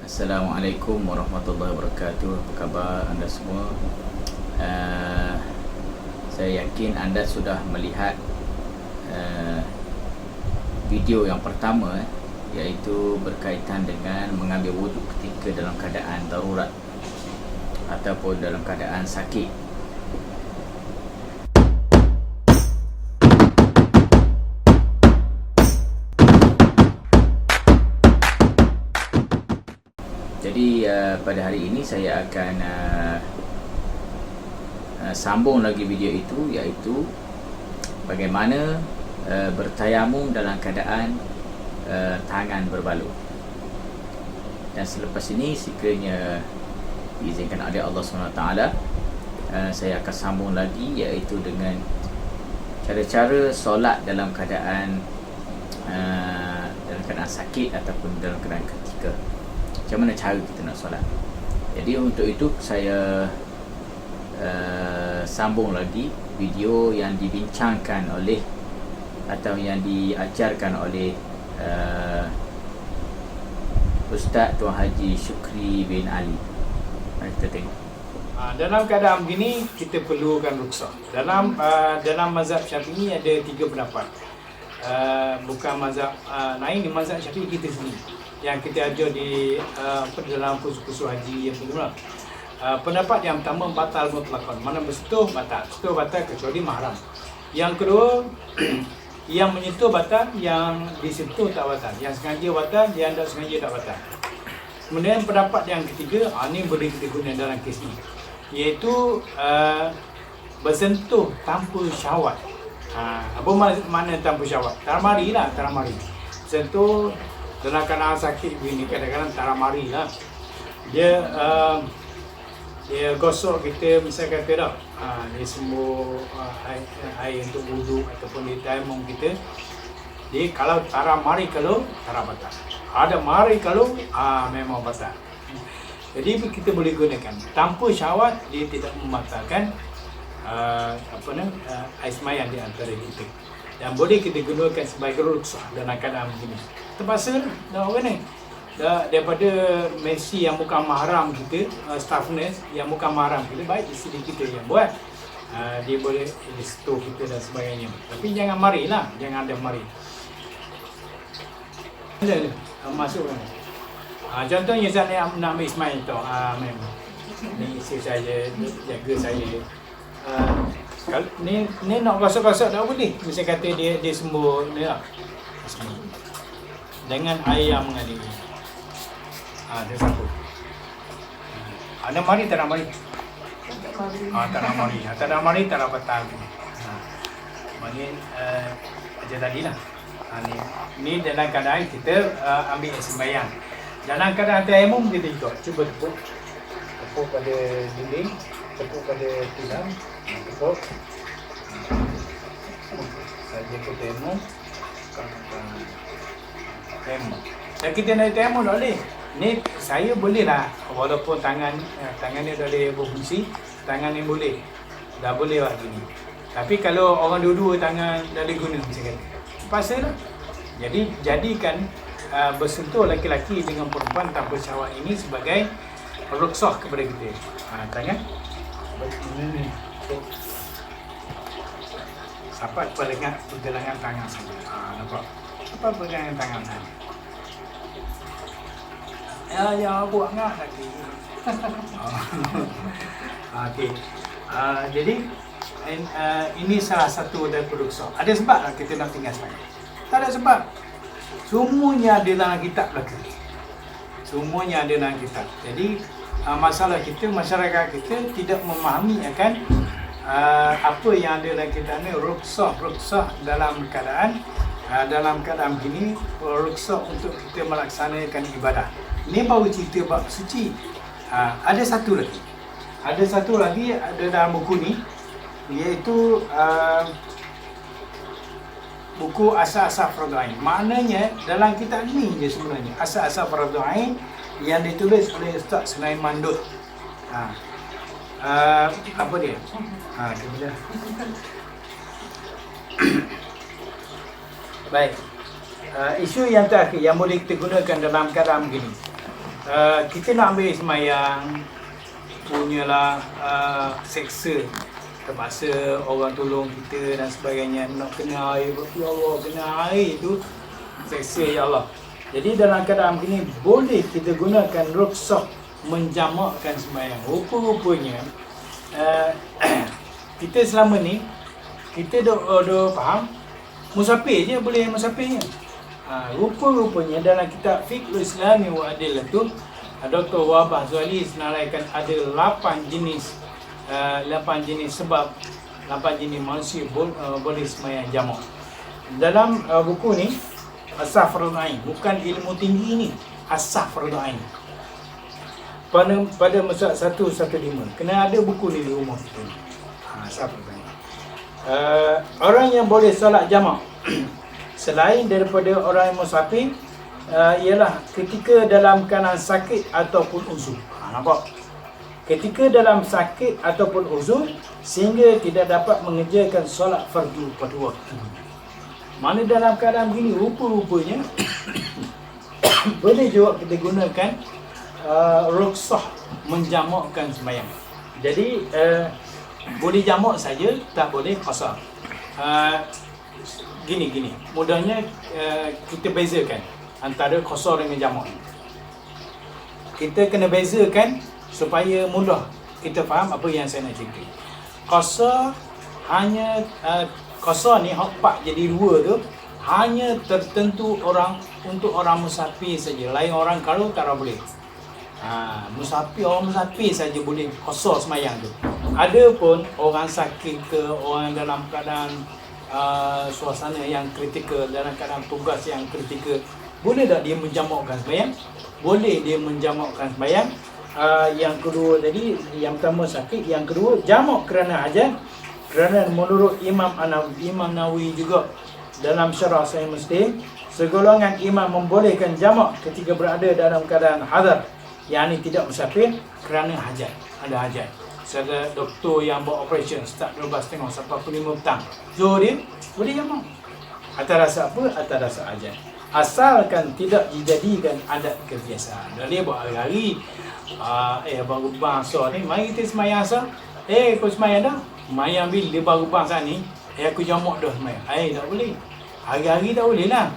Assalamualaikum warahmatullahi wabarakatuh. Apa khabar anda semua? Saya yakin anda sudah melihat video yang pertama, iaitu berkaitan dengan mengambil wuduk ketika dalam keadaan darurat ataupun dalam keadaan sakit. Jadi pada hari ini saya akan sambung lagi video itu, iaitu bagaimana bertayamum dalam keadaan tangan berbalur. Dan selepas ini, sekiranya diizinkan oleh Allah SWT, saya akan sambung lagi, iaitu dengan cara-cara solat dalam keadaan sakit ataupun dalam keadaan ketika. Macam mana cara kita nak solat. Jadi untuk itu saya sambung lagi video yang dibincangkan oleh atau yang diajarkan oleh Ustaz Tuan Haji Syukri bin Ali. Mari kita tengok. Dalam keadaan begini kita perlukan rukhsah. Dalam mazhab Syafi'i ada 3 pendapat. Bukan mazhab lain, di mazhab Syafi'i kita sendiri yang kita ajar di dalam kursus haji yang belum. Pendapat yang pertama, batal mutlaqan. Mana bersentuh batal. Sentuh batal kecuali mahram. Yang kedua, yang menyentuh batal, yang disentuh tak batal. Yang sengaja batal, yang tak sengaja tak batal. Kemudian pendapat yang ketiga, ini boleh kita guna dalam kes ini, iaitu bersentuh tanpa syahwat. Apa makna tanpa syahwat? Taramari lah, taramari. Sentuh dalam keadaan sakit begini, kadang-kadang taramari lah. Dia gosok kita, misalnya kata dah, dia sembuh air untuk wuduk ataupun dia tayamum kita. Dia kalau taramari, kalau batal. Ada mari kalau memang batal. Jadi kita boleh gunakan tanpa syahwat, dia tidak membatalkan air semayang di antara kita. Dan boleh kita gunakan sebagai rukhsah dalam keadaan begini. Terpaksa dah orang ni daripada Messi yang bukan mahram kita, staff nurse yang bukan mahram kita, baik isteri kita yang buat, dia boleh restu kita dan sebagainya. Tapi jangan mari lah, jangan ada mari. Masuk kan. Contohnya saya nak ambil Ismail tu, memang ni isteri saya jaga saya. Kalau ni nak gosok-gosok tak boleh. Mesti kata dia sembuh ni lah. Dengan air yang mengalir. Dia sapu. Ada mari tak nak mari? Tak nak mari. Tak nak mari tak dapat tahu. Mari aja tadilah. Ni dalam keadaan kita ambil sembahyang. Dalam keadaan tayamum kita ikut. Cuba tepuk. Tepuk pada dinding, tepuk pada tilam, tepuk. Saja ke tayamum. Tayamum. Dan kita nak tayamum tak boleh. Ni saya boleh lah, walaupun tangan ni dah boleh berfungsi, tangan ni boleh. Dah boleh lah gini. Tapi kalau orang dua-dua tangan dah boleh guna macam kata. Pasal lah. Jadi jadikan bersentuh laki-laki dengan perempuan tanpa syahwat ini sebagai rukhsah kepada kita. Tangan begini. Sapat pergelangan tangan saja. Nampak? Apa pergelangan tangan saja? Ya buat ngah lagi. Okey. Jadi ini salah satu dari rukhsah. Ada sebab lah kita nak tinggal sebagai. Tak ada sebab. Semuanya ada dalam kitab belaka. Semuanya ada dalam kitab. Jadi masalah kita, masyarakat kita tidak memahami akan apa yang ada dalam kitab ni, rukhsah dalam keadaan begini, rukhsah untuk kita melaksanakan ibadah. Ini baru cerita bab suci. Ada satu lagi ada dalam buku ni, iaitu buku Asas-Asas Fardhu Ain. Maknanya dalam kitab ni je sebenarnya, Asas-Asas Fardhu Ain yang ditulis oleh Ustaz Sulaiman Dut. Apa dia? Kemudian. Baik. Isu yang terakhir yang boleh kita gunakan dalam keadaan begini. kita nak ambil semayang, punyalah seksa, terpaksa orang tolong kita dan sebagainya, nak kena air, ya Allah kena air itu seksa ya Allah. Jadi dalam keadaan begini boleh kita gunakan rukhsah menjamakkan sembahyang. Rupa-rupanya kita selama ni kita dah faham musafir je boleh musafirnya. Rupa-rupanya dalam kitab Fiqhul Islami wa Adillah tu Dr. Wahbah Zuhaili senaraikan ada 8 jenis sebab 8 jenis manusia boleh sembahyang jamak. Dalam buku ni As-Sah Fardhu Ain, bukan ilmu tinggi ni, As-Sah Fardhu Ain. Pada Mushaf 115 kena ada buku ni di rumah kita. As-Sah Fardhu Ain. Orang yang boleh solat jamak selain daripada orang yang musafir ialah ketika dalam keadaan sakit ataupun uzur. Nampak? Ketika dalam sakit ataupun uzur sehingga tidak dapat mengerjakan solat fardu pada waktu. Mana dalam keadaan begini rupa-rupanya boleh juga kita gunakan rukhsah menjamakkan sembahyang. Jadi boleh jamak saja, tak boleh qasar. Gini mudahnya kita bezakan antara qasar dengan jamak. Kita kena bezakan supaya mudah kita faham apa yang saya nak cerita. Qasar hanya qasar ni hak pak jadi dua tu hanya tertentu untuk orang musafir saja. Lain orang kalau tak boleh. Orang musafir saja boleh qasar sembahyang tu. Adapun orang sakit ke, orang dalam keadaan suasana yang kritikal, dalam keadaan tugas yang kritikal, boleh tak dia menjamakkan sembahyang? Boleh dia menjamakkan sembahyang. Yang kedua tadi, yang pertama sakit, yang kedua jamak kerana hajat. Kerana menurut Imam Nawawi juga dalam Syarah Sahih Muslim, segolongan imam membolehkan jamak ketika berada dalam keadaan hadar, yakni tidak musafir kerana hajat, ada hajat. Saya doktor yang buat operation start 12.30 sampai 5 petang. So dia boleh jamak. Atas rasa apa? Atas rasa hajat. Asalkan tidak dijadikan adat kebiasaan. Dan dia buat hari-hari baru bangsa ni, mari kita semayang asal. Kau semayang dah? Semayang bila dia baru bangsa ni, aku jamak dah semayang. Tak boleh. Hari-hari tak boleh lah.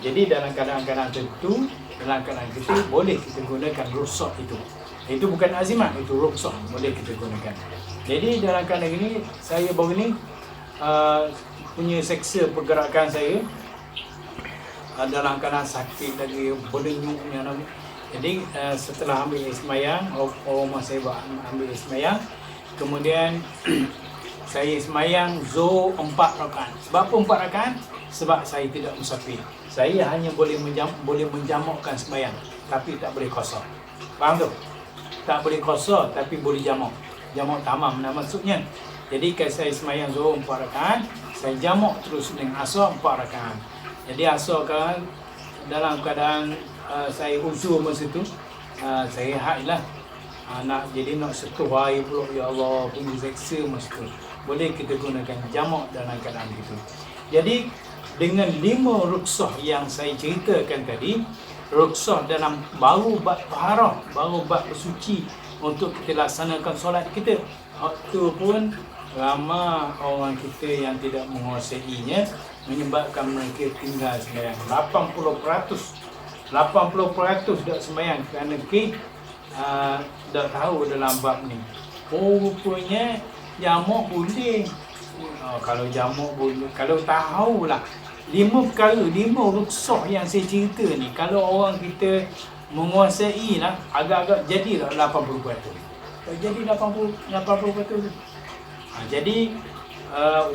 Jadi dalam keadaan-keadaan tertentu, dalam keadaan kita boleh kita gunakan rukhsah itu. Itu bukan azimat, itu rukhsah boleh kita gunakan. Jadi dalam keadaan ini saya baru ni punya seksa pergerakan saya dalam keadaan sakit lagi, berdenyuknya. Jadi setelah ambil semayang, rumah saya ambil semayang, kemudian saya semayang Zuhur 4 rakaat. Sebab apa 4 rakaat? Sebab saya tidak musafir. Saya hanya boleh menjamakkan semayang, tapi tak boleh qasar. Faham tu? Tak boleh qasar tapi boleh jamak. Jamak tamam maksudnya. Jadi kalau saya semayang Zuhur 4 rakaat, saya jamak terus dengan asar 4 rakaat. Jadi asar kan dalam keadaan saya uzur masa tu, saya haid lah. Nak sentuh air pula, ya Allah, punya seksa masa tu. Boleh kita gunakan jamak dalam keadaan itu. Jadi dengan 5 rukhsah yang saya ceritakan tadi, rukhsah dalam baru bab taharah, baru bab bersuci untuk kita laksanakan solat kita. Waktu pun ramai orang kita yang tidak menguasainya, menyebabkan mereka tinggal sembahyang. 80% tak sembahyang kerana tak tahu dalam bab ni. Rupanya jamak boleh. Kalau jamak boleh, kalau tahulah 5 perkara, 5 rukhsah yang saya cerita ni, kalau orang kita menguasai lah, agak-agak jadilah 80%. Jadi 80%. Jadi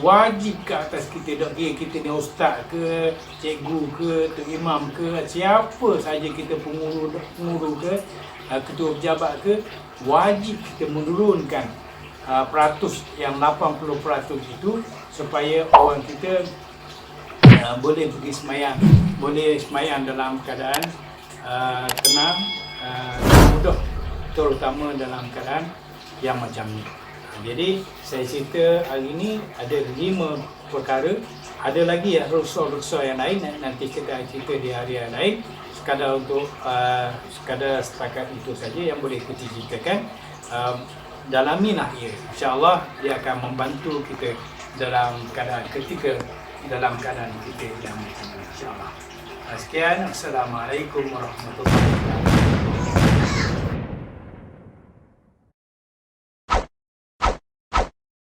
wajib ke atas kita, tak kira kita ni ustaz ke, cikgu ke, tok imam ke, siapa saja kita, penguru ke, ketua pejabat ke, wajib kita menurunkan peratus yang 80% itu supaya orang kita boleh pergi semayang, boleh semayang dalam keadaan tenang, mudah, terutama dalam keadaan yang macam ni. Jadi saya cerita hari ini ada 5 perkara. Ada lagi rukhsah-rukhsah yang lain, nanti kita cerita di hari yang lain. sekadar untuk sekadar setakat itu saja yang boleh kita ceritakan. Dalamilah ia, insya-Allah dia akan membantu kita dalam keadaan ketika dalam keadaan kita yang insya-Allah. Sekian, assalamualaikum warahmatullahi wabarakatuh.